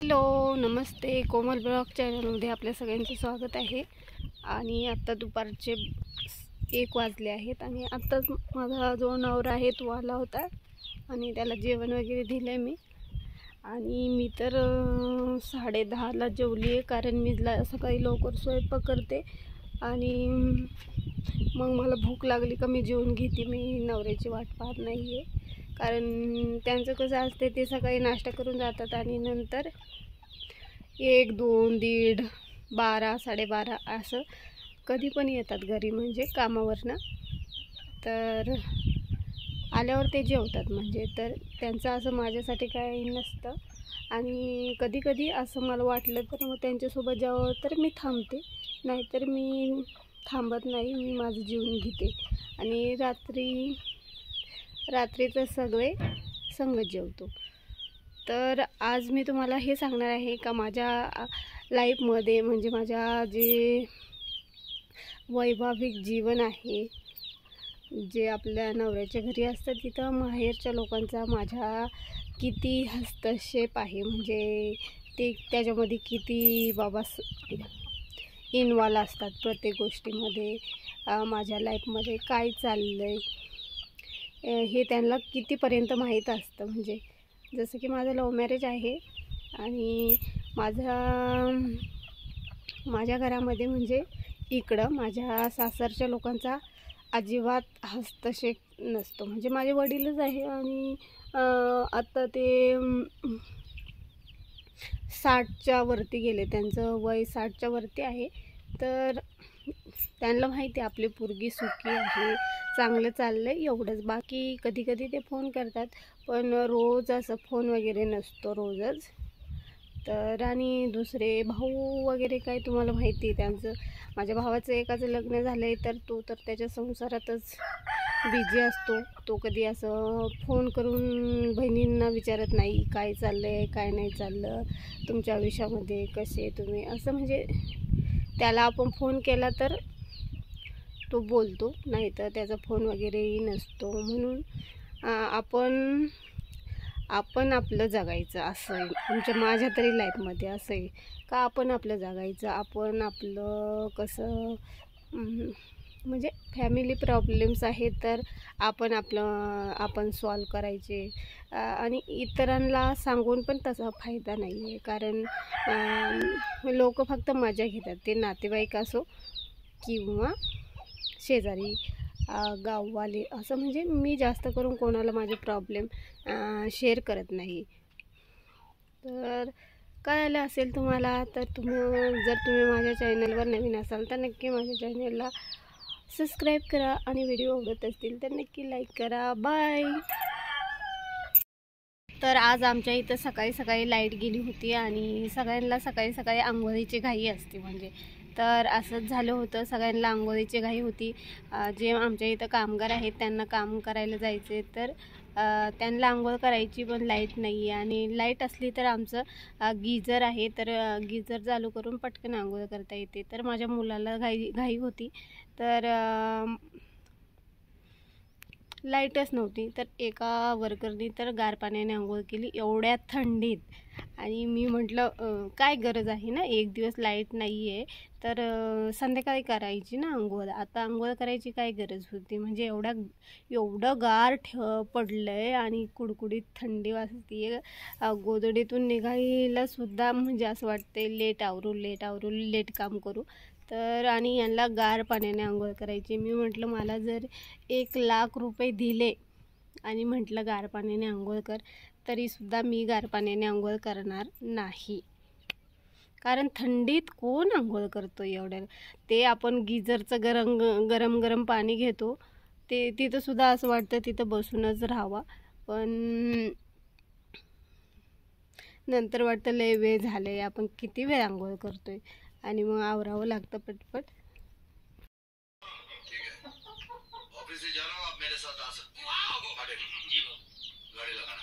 Hello, नमस्ते. कोमल blog चॅनलमध्ये आपल्या सगळ्यांचं स्वागत आहे. आणि आत्ता दुपारचे 1 वाजले आहेत आणि आत्ताच माझा जो नवरा आहे तो आला होता आणि त्याला जेवण वगैरे दिलं आहे मी. आणि मी तर 10:30ला जेवली आहे, कारण मी सकाळी लवकर स्वयंपाक करते आणि मग मला भूक लागली का मी जेवून घेते. मी नवऱ्याची वाट पाहत नाही आहे, कारण त्यांचं कसं असते, ते सकाळी नाश्ता करून जातात आणि नंतर 1, 2, 1:30, 12, 12:30 असं कधी पण येतात घरी, म्हणजे कामावरनं. तर आल्यावर ते जेवतात, म्हणजे तर त्यांचं असं माझ्यासाठी काही नसतं. आणि कधी कधी असं मला वाटलं तर मग त्यांच्यासोबत जावं तर मी थांबते, नाहीतर मी थांबत नाही. मी माझं जेवून घेते आणि रात्रीचं सगळे संगत जेवतो. तर आज मी तुम्हाला हे सांगणार आहे का माझ्या लाईफमध्ये, म्हणजे माझ्या जे वैवाहिक जीवन आहे, जे आपल्या नवऱ्याच्या घरी असतं, तिथं माहेरच्या लोकांचा माझ्या किती हस्तक्षेप आहे, म्हणजे ते त्याच्यामध्ये किती बाबा इन्वॉल्व असतात प्रत्येक गोष्टीमध्ये. माझ्या लाईफमध्ये काय चाललं आहे हे त्यांना कितीपर्यंत माहीत असतं. म्हणजे जसं की माझं लव्ह मॅरेज आहे आणि माझ्या घरामध्ये, म्हणजे इकडं माझ्या सासरच्या लोकांचा अजिबात हस्तक्षेप नसतो. म्हणजे माझे वडीलच आहे आणि आत्ता ते 60च्या वरती गेले, त्यांचं वय 60च्या वरती आहे. तर त्यांना माहिती आहे आपली पोरगी सुखी आहे, चांगलं चाललं आहे, एवढंच. बाकी कधी कधी ते फोन करतात, पण रोज असं फोन वगैरे नसतो रोजच. तर आणि दुसरे भाऊ वगैरे काय तुम्हाला माहिती आहे त्यांचं. माझ्या भावाचं एकाचं लग्न झालं आहे, तर तो तर त्याच्या संसारातच बिझी असतो. तो कधी असं फोन करून बहिणींना विचारत नाही काय चाललं आहे, काय नाही चाललं, तुमच्या आयुष्यामध्ये कसे तुम्ही, असं. म्हणजे त्याला आपण फोन केला तर तो बोलतो, नाही तर त्याचा फोन वगैरेही नसतो. म्हणून आपण आपलं जगायचं, असं आहे. माझ्या तरी लाईफमध्ये असं आहे का आपण आपलं जगायचं, आपण आपलं कसं, म्हणजे फॅमिली प्रॉब्लेम्स आहेत तर आपण सॉल्व करायचे. आणि इतरांना सांगून पण तसा फायदा नाही आहे, कारण लोक फक्त मजा घेतात, ते नातेवाईक असो किंवा शेजारी गाववाले, असं. म्हणजे मी जास्त करून कोणाला माझे प्रॉब्लेम शेअर करत नाही. तर काय आलं असेल तुम्हाला, तर जर तुम्ही माझ्या चॅनलवर नवीन असाल तर नक्की माझ्या चॅनलला सबस्क्राईब करा आणि व्हिडिओ आवडत असतील तर नक्की लाईक करा. बाय. तर आज आमच्या इथं सकाळी सकाळी लाईट गेली होती आणि सगळ्यांना सकाळी सकाळी आंघोळीची घाई असते, म्हणजे. तर असंच झालं होतं, सगळ्यांना आंघोळीची घाई होती. जे आमच्या इथं कामगार आहेत त्यांना काम करायला जायचे, तर त्यांना आंघोळ करायची, पण लाईट नाही आहे. आणि लाईट असली तर आमचं गिझर आहे, तर गिझर चालू करून पटकन आंघोळ करता येते. तर माझ्या मुलाला घाई होती, तर लाईटच नव्हती. तर एका वर्करनी तर गार पाण्याने आंघोळ केली एवढ्या थंडीत. आणि मी म्हटलं काय गरज आहे ना, एक दिवस लाईट नाही आहे तर संध्याकाळी करायची ना आंघोळ, आता आंघोळ करायची काय गरज होती. म्हणजे एवढं गार पडलं आहे आणि कुडकुडीत थंडी वाजते. गोधडीतून निघायलासुद्धा म्हणजे असं वाटते लेट आवरू लेट काम करू. तर आणि यांना गार पाण्याने आंघोळ करायची. मी म्हटलं मला जर 1,00,000 रुपये दिले आणि म्हटलं गार पाण्याने आंघोळ कर, तरीसुद्धा मी गार पाण्याने आंघोळ करणार नाही, कारण थंडीत कोण आंघोळ करतो एवढ्या. ते आपण गिझरचं गरम पाणी घेतो, ते तिथंसुद्धा असं वाटतं तिथं बसूनच राहावं, पण नंतर वाटतं लय वेळ झालं आहे, आपण किती वेळ आंघोळ करतोय, आणि मग आवरावं लागतं पटपट. ऑफिस से जा रहा हूँ, आप मेरे साथ आ सकते हैं। जी गाड़ी लगाना।